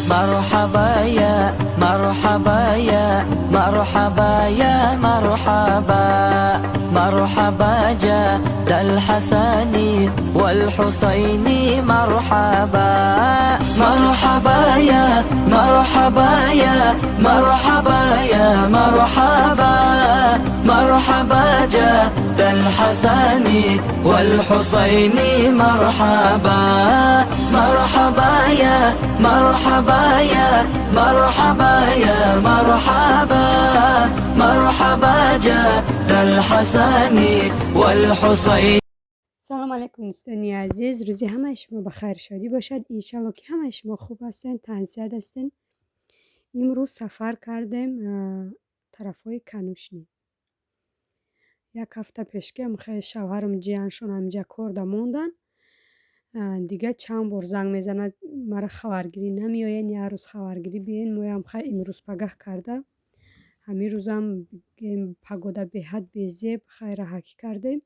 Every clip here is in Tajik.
مرحبا يا مرحبا يا مرحبا يا مرحبا مرحبا جد الحسن والحسين مرحبا مرحبا يا مرحبا يا مرحبا يا مرحبا مرحبا جد الحسن والحسين مرحبا مرحبا يا مرحبا يا مرحبا يا مرحبا مرحبا جد الحسن والحسين. سلام علیکم دوستان عزیز، روزی همه شما بخیر شادی باشد. انشالله که همه شما خوب هستین، تندرست هستین. امروز سفر کردیم طرفای کنوشنی. یک هفته پیش که خیلی شوهرم جیانشون همینجا کار موندن، دیگه چند بار زنگ میزند مرا خبرگیری نمیآین، یه روز خبرگیری بیاین. ما هم خیلی امروز پگاه کرده، همین روز هم پگوده بهت بیزیب خیلی راحتی کردیم.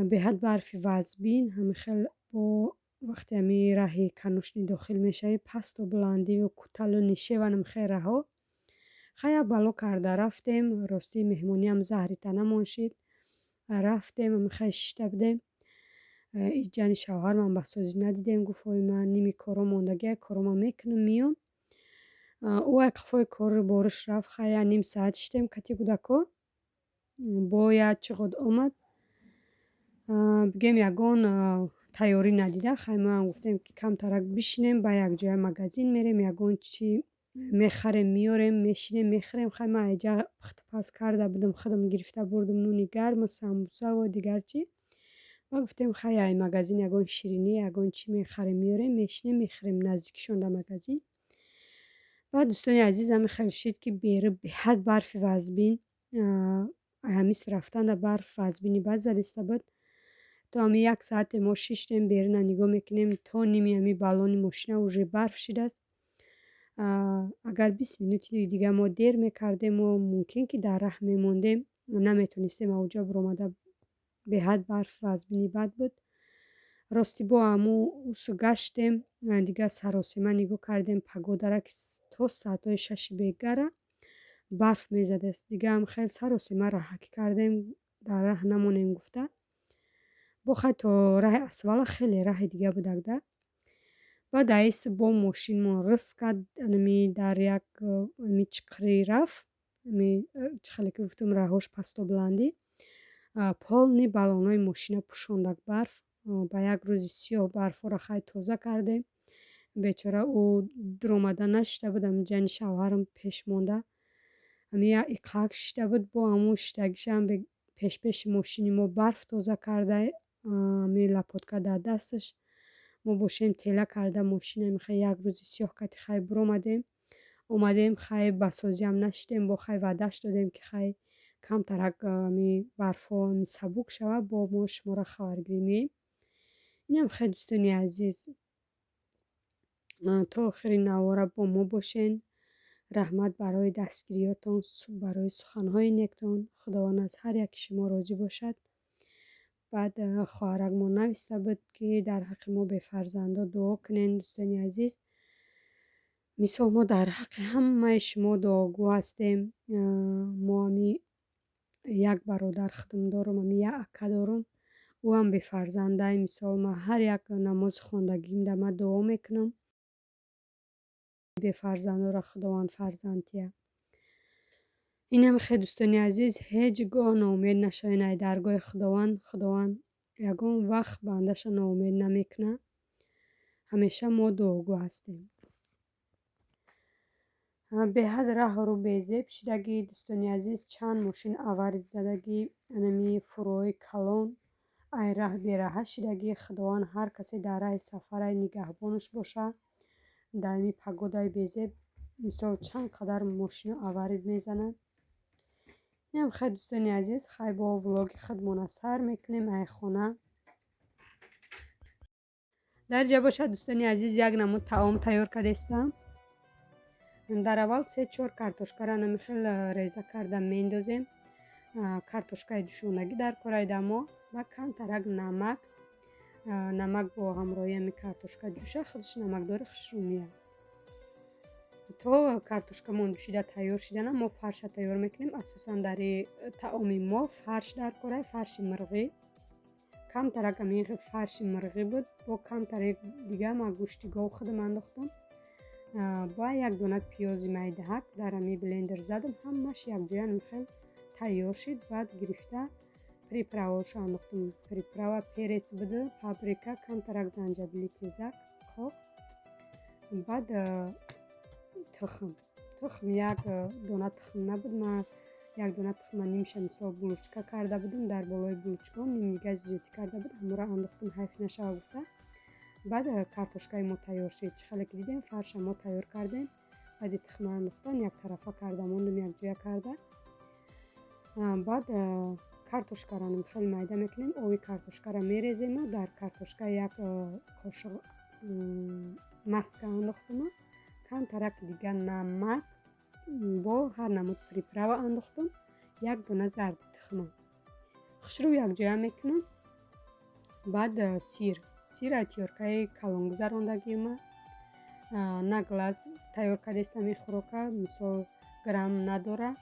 بهت برفی وزبین همین خیلی با وقتی همی راهی کنوشنی داخل میشه پست و بلندی و کتل و نیشه و نم خیلی رها خیلی بلو کرده رفتیم. راستی مهمونی هم زهری تنمون شد، رفتیم هم خیلی شیشته بدیم. جانی شوهر من بسازی ندیدیم، گفت من نیمی کارو موندگی کارو میکنم میام. او یک خفای کار رو بارش رفت، خیلی نیم ساعت شدیم کتی گودکو باید چقدر آمد بگیم یگان تیاری ندیده. خیلی ما هم گفتیم که کم ترک بشینیم با یک جای مگزین میریم یگان چی میخریم میاریم میشینیم میخریم. خیلی ما ایجا پس کرده بودم خودم گرفته بردم نونی گرم سمبوسه و دیگر چی ما گفتیم خیلی ای مگزین یگان شیرینی یگان چی میخریم میاریم میشینیم میخریم نزدیکشون در مگزین. و دوستان عزیزم خیلی شد که بیره به حد برف وزبین همیس رفتن در برف وزبینی بعد زدسته بود تا همی یک ساعت ما شیشتیم بیرون نگاه میکنیم تا نیمی همی بالون ماشینه اوژه برف شده است. اگر 20 منوت دیگه ما دیر میکردیم و ممکن که در راه میموندیم نمیتونستیم اوجا برآمده به حد برف وزبینی بد بود. راستی با همو اوسو گشتیم دیگه سراسیمه نگاه کردیم پگوده را که تا ساعت 6 بگره برف میزده است. دیگه هم خیلی سراسیمه راحتی کردیم در راه نمونیم گفته بخواه تا راه اسفال خیلی راه دیگه بودک ده. بعد ایس با ماشین ما رس کرد در یک چقری رفت خیلی که گفتم راهاش پست و بلندی پالنی بالانای ماشین پوشاندک برف. با یک روزی سیاه برف را خیلی تازه کردیم. بیچاره او درآمده نشده بودم جن شوهرم پیش مونده همی یک اقاق شده بود با همون شتگیش هم پیش ماشینی ما برف تازه کرده می لپات کرده دستش ما باشیم تیله کرده ماشین همی خیلی یک روزی سیاه کتی خیلی برآمدیم اومدیم خیلی بسازی هم نشدیم با خیلی وعدهش دادیم که خیلی کم ترک می برفا می سبوک شود با ما شما را خبرگیری مییم. این هم خیلی دوستانی عزیز تا آخرین نواره با ما باشین. رحمت برای دستگیریاتان برای سخنهای نیکتان. خداوند از هر یک شما راضی باشد. بعد خواهرک ما نویسته بود که در حق ما به فرزندا دعا کنین. دوستانی عزیز مثال ما در حق همه شما دعاگو هستیم. ما همی یک برادر خدم دارم همی یک اکا دارم او هم به فرزنده مثال ما هر یک نماز خواندگیم در ما دعا میکنم به فرزنده را خداوند فرزندیه. این هم خیلی دوستانی عزیز هیچ گاه ناامید نشوین درگاه خداوند یگان وقت بندش ناامید نمیکنه. همیشه ما دعاگو هستیم. به حد راه رو بیزیب شدگی دوستانی عزیز چند ماشین آورد زدگی انمی فروی کلان ای راه بیره شدگی. خداوند هر کسی در راه سفر نگهبانش باشه. در می پگودای بیزیب مثال چند قدر ماشین آورد میزنن. این هم خیلی دوستانی عزیز خیلی با ولاگ خودمون سر میکنیم ای خونه در جا باشه. دوستانی عزیز یک نمود طعام تیار کردستم. در اول 3-4 کارتوشکا را نمیخیل ریزه کردم میندازیم. کارتوشکای دوشونگی در کارای دما و کم ترک نمک با همراهی همی کارتوشکا جوشه خودش نمک داره خوش رو میاد. то картошка моншида тайёр шидана мо фарша тайёр мекунем. Асосан дар таоми мо фарш дар кора, фарши мирғӣ. Камтарак ами фарши мирғӣ буд. Бо камтарек дига ма гӯшти гов худам андохтам. Ба як дона пиёзи майдаҳак дар ами блендер задам. Ҳамаш якҷоя мехел тайёр шид. Баъд гирифта приправаошо андохтам. Приправа перец буду, паприка, камтарак занҷабили тезак, қоқ. Баъд тухм як дона тухм набуд. Ман як дона тухма нимша мисол булочка карда будам. Дар болои булочкаом нимнига зиёдӣ карда буд. Ҳаморо андохтам ҳайф нашава гуфта. Баъд картошкаи мо тайёр шид. Чӣ хеле ки дидем фарша мо тайёр кардем. Баъди тухма андохтан як тарафа карда мондам якҷоя карда. Баъд картошкаро хеле майда мекунем. Оби картошкаро мерезем. Дар картошка як қошиқ маска андохтам. Камтарак дига намак бо ҳар намуд приправа андохтам. Як дона зарди тухма. Хушрӯ якҷоя мекунам. Баъд сир тиёркаи калон гузарондагима. На глаз тайёр кардестам ин хӯрока мисол грамм надора.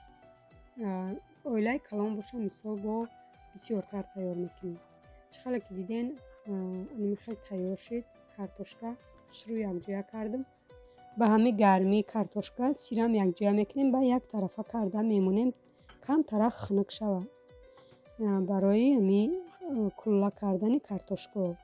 Оилаи калон боша мисол бо бисёртар тайёр мекунем. Чӣ хеле ки диден ин хел тайёр шид картошка. Хушрӯ якҷоя кардам. Ба ҳамин гармии картошка сирам якҷоя мекунем. Ба як тарафа карда мемонем камтарак хунук шавад барои ами кулла кардани картошка.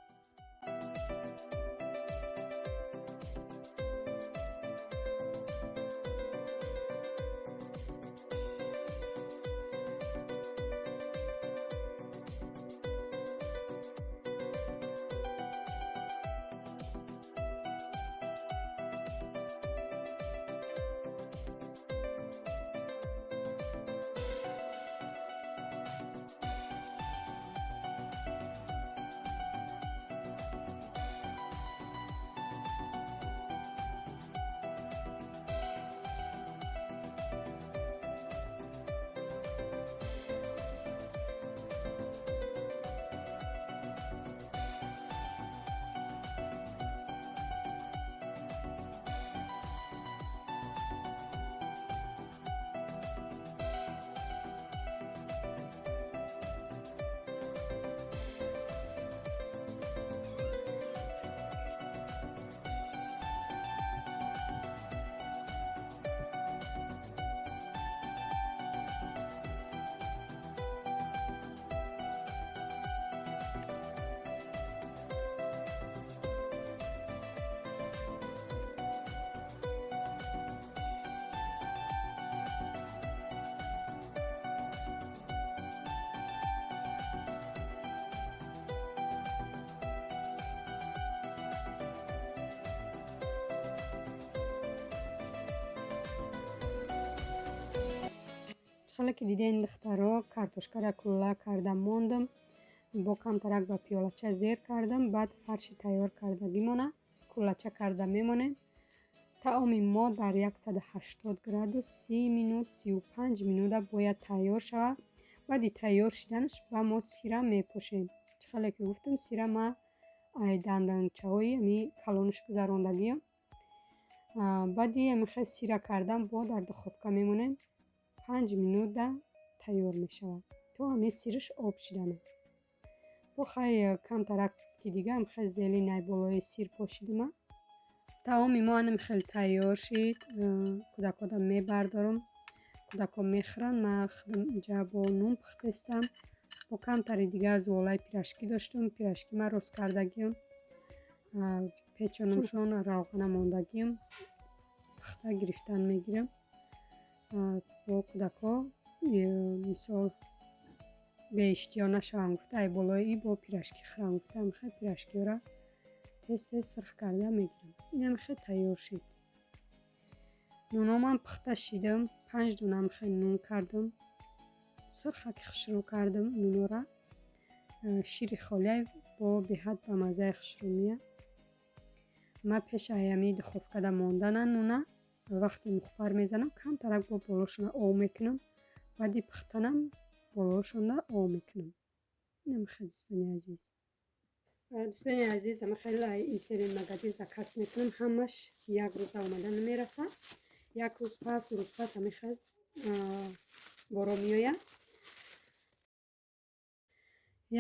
Хеле ки диден духтаро картошкаро кулла карда мондам. Бо камтарак ба пиёлача зер кардам. Баъд фарши тайёр кардагимона куллача карда мемонем. Таоми мо дар 180 градус 30 минут 35 минута бояд тайёр шавад. Баъди тайёр шиданаш ба мо сира мепошем. Чӣ хеле ки гуфтам сира ма ай данданчаҳои ами калонаш гузарондагиам. Баъди амихе сира кардам бо дар духовка мемонем. 5 минута тайёр мешавад. То ҳаме сираш об шидана. Бо хай камтарак ки дига амихе зели най болои сир пошидима. таоми мо анам хел тайёр шид. Кӯдакода мебардорам. Кӯдако мехӯранд. Ман худам ҷа бо нун пухтестам. Бо камтари дига аз волаи пирашкӣ доштам. Пирашкӣ ма рост кардагиам. Печёнамшон равғана мондагиам. Пухта гирифтан мегирам. бо кӯдако мисол беиштиё нашавам гуфта ай болои бо пирашкӣ хӯрам гуфта амихе пирашкиёра тез тез сирх карда мегирам. Ин амихе тайёр шид. Нуномам пухта шидам. 5 дона амихе нун кардам. Сирхаки хушрӯ кардам нунора. шири холияй бо беҳад ба маззаи хушрӯ меяд. Ма пеш аями духовкада мондана нуна. Вақти мухбар мезанам камтарак бо болошона об мекунам. Баъди пухтанам болошонда об мекунам. Инам хеле дӯстони азиз. Дӯстони азиз ама хеле интернет магазин заказ мекунам. Ҳамаш як рӯза омада намерасад. як рӯз пас ҳамихел борон меояд.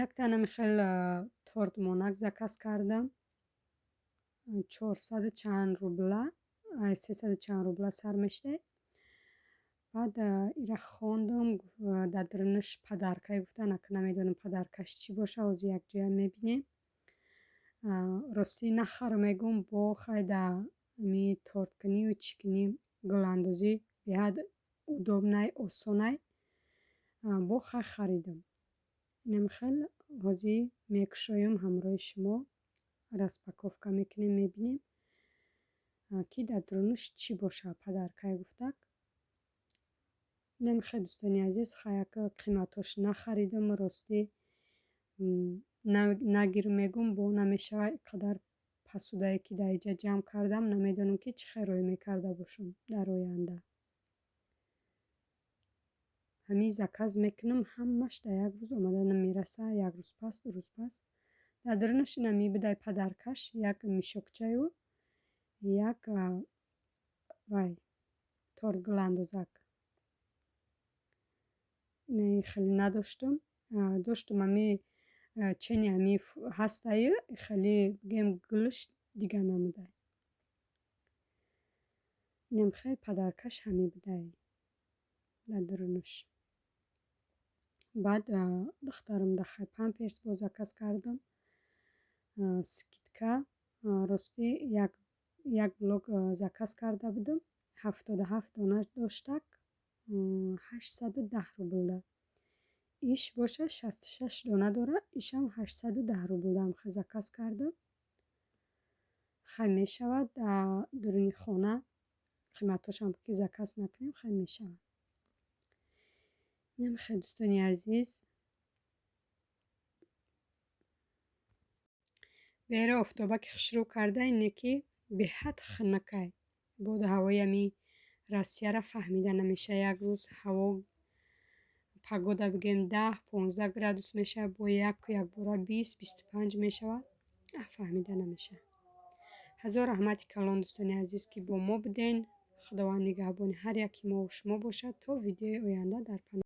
як тана ҳамихел тортмонак заказ кардам. 400 чанд рубла 300 чанд рубла сар мешудад. баъд ира хондам, дар дарунаш падаркай гуфтан, ака намедонам падаркаш чӣ боша, ҳозир якҷоя мебинем. ростӣ нахар мегум бо хайда ми торткунию чикунӣ гуландозӣ беҳад удобнай, осонай. бо хай харидам. инам хел ҳозир мекушоям ҳамроҳи шумо. распаковка мекунем, мебинем ки дар дарунаш чӣ боша, падаркай гуфтак. инам хел дӯстони азиз, хаяк қиматош нахаридам. ростӣ нагир мегум бо намешавад. қадар пасудае ки дар иҷа ҷамъ кардам, намедонам ки чӣ хел мекарда бошам дар оянда. ҳамин заказ мекунам, ҳамаш дар як рӯз омада мераса, як рӯз пас, ду рӯз пас. дар дарунаш ина мебудай падаркаш, як мишокчаю, як вай торт гуландозак. ина хеле надоштам. доштам ами чени ами ҳастаю, хеле бигем гулш дига намудай. инам хел падаркаш ҳами будай дар дарунаш. баъд духтарам дахай памперс бо заказ кардам. скидка ростӣ як блок заказ карда будам. 77 дона доштак, 810 рубл. иш боша 66 дона дора, ишам 810 рубл хай заказ кардам. хай мешавад дар дуруни хона. қиматошам ки заказ накунем, хай мешавад. инам хел дӯстони азиз, беҳри офтоба ки хушрӯ карда, ине ки беҳад хунукай. боду ҳавои ами Россияра фаҳмида намеша. як рӯз ҳаво погода бигем 10-15 градус мешавад, бо якбора 20-25 мешавад. фаҳмида намеша. ҳазор раҳмати калон дӯстони азиз ки бо мо буден. худованд нигаҳбони ҳар яки мо ва шумо бошад. то видеои оянда дар паноҳ